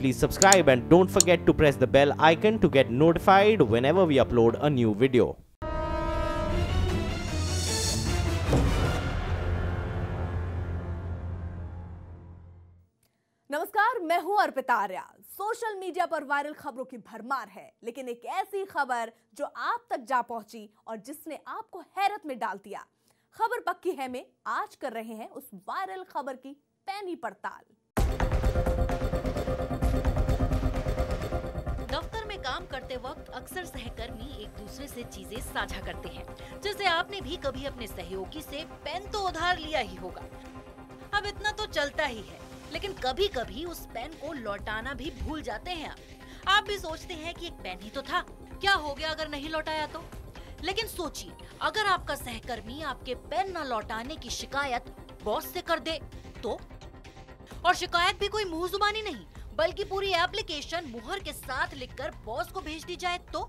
please subscribe and don't forget to press the bell icon to get notified whenever we upload a new video. नमस्कार, मैं हूं Arpita Arya. Social media पर viral खबरों की भरमार है, लेकिन एक ऐसी खबर जो आप तक जा पहुंची और जिसने आपको हैरत में डाल दिया। खबर पक्की है में आज कर रहे हैं उस वायरल खबर की पैनी पड़ताल। दफ्तर में काम करते वक्त अक्सर सहकर्मी एक दूसरे से चीजें साझा करते हैं। जैसे आपने भी कभी अपने सहयोगी से पेन तो उधार लिया ही होगा। अब इतना तो चलता ही है, लेकिन कभी कभी उस पेन को लौटाना भी भूल जाते हैं। आप भी सोचते हैं कि एक पेन ही तो था, क्या हो गया अगर नहीं लौटाया तो। लेकिन सोचिए, अगर आपका सहकर्मी आपके पेन न लौटाने की शिकायत बॉस से कर दे तो? और शिकायत भी कोई मुंह जुबानी नहीं, बल्कि पूरी एप्लीकेशन मुहर के साथ लिखकर बॉस को भेज दी जाए तो?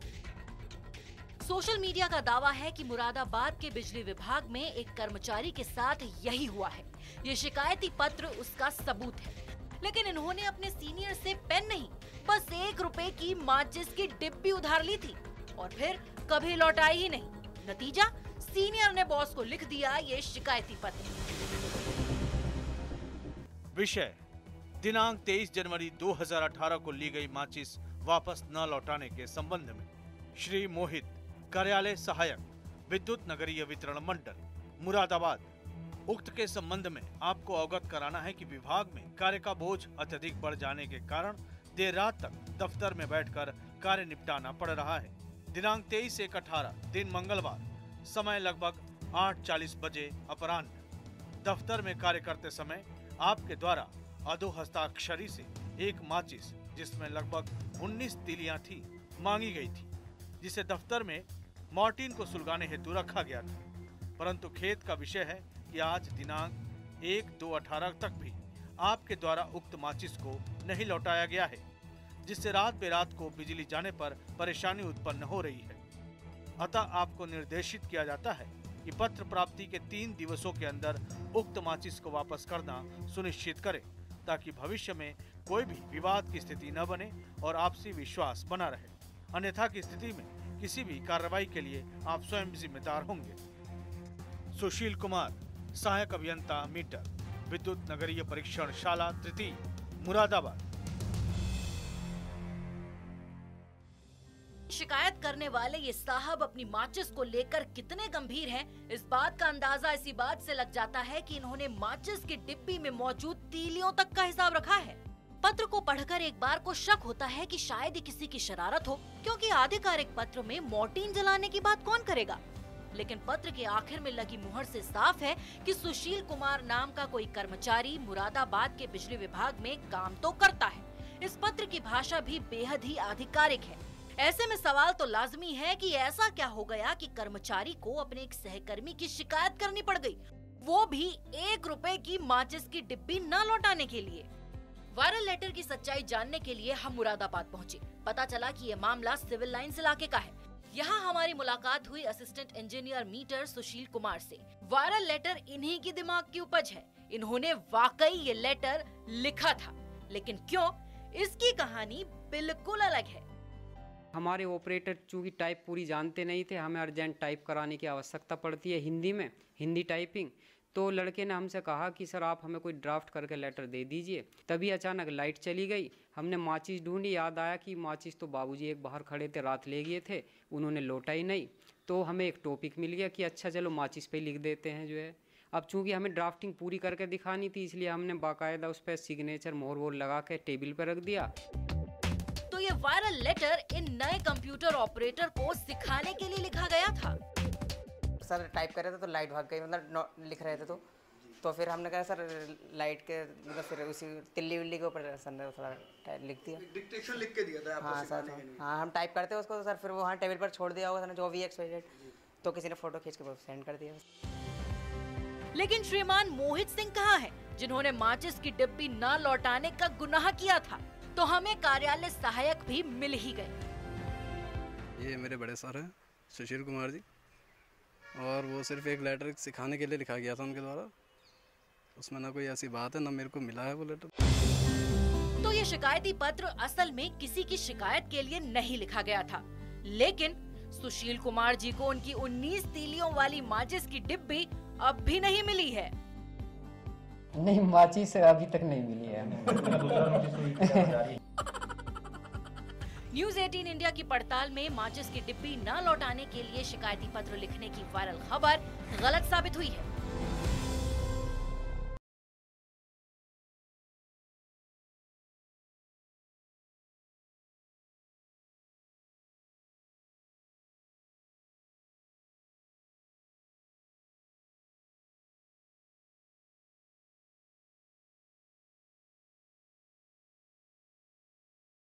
सोशल मीडिया का दावा है कि मुरादाबाद के बिजली विभाग में एक कर्मचारी के साथ यही हुआ है। ये शिकायती पत्र उसका सबूत है, लेकिन इन्होंने अपने सीनियर से पेन नहीं, बस 1 रुपए की माचिस की डिब्बी उधार ली थी और फिर कभी लौटाई ही नहीं। नतीजा, सीनियर ने बॉस को लिख दिया ये शिकायती पत्र। विषय: दिनांक 23 जनवरी 2018 को ली गई माचिस वापस न लौटाने के संबंध में श्री मोहित, कार्यालय सहायक, विद्युत नगरीय वितरण मंडल, मुरादाबाद। उक्त के संबंध में आपको अवगत कराना है कि विभाग में कार्य का बोझ अत्यधिक बढ़ जाने के कारण देर रात तक दफ्तर में बैठकर कार्य निपटाना पड़ रहा है। दिनांक 23/1/18 दिन मंगलवार, समय लगभग 8:40 बजे अपराह्न, दफ्तर में कार्य करते समय आपके द्वारा अधोहस्ताक्षरी से एक माचिस जिसमें लगभग 19 तीलियां थी मांगी गई थी, जिसे दफ्तर में मॉर्टिन को सुलगाने हेतु रखा गया था। परंतु खेद का विषय है कि आज दिनांक 1/2/18 तक भी आपके द्वारा उक्त माचिस को नहीं लौटाया गया है, जिससे रात बेरात को बिजली जाने पर परेशानी उत्पन्न हो रही है। अतः आपको निर्देशित किया जाता है कि पत्र प्राप्ति के 3 दिवसों के अंदर उक्त माचिस को वापस करना सुनिश्चित करें, ताकि भविष्य में कोई भी विवाद की स्थिति न बने और आपसी विश्वास बना रहे। अन्यथा की स्थिति में किसी भी कार्रवाई के लिए आप स्वयं जिम्मेदार होंगे। सुशील कुमार, सहायक अभियंता मीटर, विद्युत नगरीय परीक्षण शाला तृतीय, मुरादाबाद। शिकायत करने वाले ये साहब अपनी माचिस को लेकर कितने गंभीर हैं, इस बात का अंदाजा इसी बात से लग जाता है कि इन्होंने माचिस की डिब्बी में मौजूद तीलियों तक का हिसाब रखा है। पत्र को पढ़कर एक बार को शक होता है कि शायद ही किसी की शरारत हो, क्योंकि आधिकारिक पत्र में मॉर्टिन जलाने की बात कौन करेगा। लेकिन पत्र के आखिर में लगी मुहर से साफ है कि सुशील कुमार नाम का कोई कर्मचारी मुरादाबाद के बिजली विभाग में काम तो करता है। इस पत्र की भाषा भी बेहद ही आधिकारिक है। ऐसे में सवाल तो लाजमी है कि ऐसा क्या हो गया कि कर्मचारी को अपने एक सहकर्मी की शिकायत करनी पड़ गई, वो भी 1 रुपए की माचिस की डिब्बी न लौटाने के लिए। वायरल लेटर की सच्चाई जानने के लिए हम मुरादाबाद पहुंचे। पता चला कि ये मामला सिविल लाइंस इलाके का है। यहाँ हमारी मुलाकात हुई assistant engineer meter Sushil Kumar से। वायरल लेटर इन्हीं की दिमाग की उपज है। इन्होंने वाकई ये लेटर लिखा था, लेकिन क्यों, इसकी कहानी बिल्कुल अलग है। हमारे ऑपरेटर चूँकि टाइप पूरी जानते नहीं थे, हमें अर्जेंट टाइप कराने की आवश्यकता पड़ती है हिंदी में, हिंदी टाइपिंग। तो लड़के ने हमसे कहा कि सर आप हमें कोई ड्राफ्ट करके लेटर दे दीजिए। तभी अचानक लाइट चली गई। हमने माचिस ढूंढी, याद आया कि माचिस तो बाबूजी एक बाहर खड़े थे, रात ले गए थे, उन्होंने लौटा ही नहीं। तो हमें एक टॉपिक मिल गया कि अच्छा चलो माचिस पे लिख देते हैं जो है। अब चूँकि हमें ड्राफ्टिंग पूरी करके दिखानी थी, इसलिए हमने बाकायदा उस पर सिग्नेचर मोहर वोर लगा के टेबल पर रख दिया। तो ये वायरल लेटर इन नए कंप्यूटर ऑपरेटर को सिखाने के लिए लिखा गया था। सर टाइप कर रहे थे तो लाइट भाग गई, मतलब लिख रहे थे तो फिर हमने कहा सर लाइट के मतलब फिर उसी तिल्ली विल्ली के ऊपर सर ने थोड़ा लिख दिया, डिक्टेशन लिख के दिया था आपको। हाँ सर, हाँ हम टाइप करते हैं उसको तो सर फिर वो वहाँ टेबल पर छोड़ दिया होगा सर ने, जो भी एक्सपायर्ड, तो किसी ने फोटो खींच के सेंड कर दिया। लेकिन श्रीमान मोहित सिंह कहाँ हैं, जिन्होंने माचिस की डिब्बी न लौटाने का गुनाह किया था? तो हमें कार्यालय सहायक भी मिल ही गए। ये मेरे बड़े सर हैं सुशील कुमार जी, और वो सिर्फ एक लेटर सिखाने के लिए लिखा गया था उनके द्वारा। उसमें ना कोई ऐसी बात है, ना मेरे को मिला है वो लेटर। तो ये शिकायती पत्र असल में किसी की शिकायत के लिए नहीं लिखा गया था, लेकिन सुशील कुमार जी को उनकी 19 तीलियों वाली माचिस की डिब्बी अब भी नहीं मिली है। नहीं, माचिस अभी तक नहीं मिली है। न्यूज़ 18 इंडिया की पड़ताल में माचिस की डिब्बी न लौटाने के लिए शिकायती पत्र लिखने की वायरल खबर गलत साबित हुई है।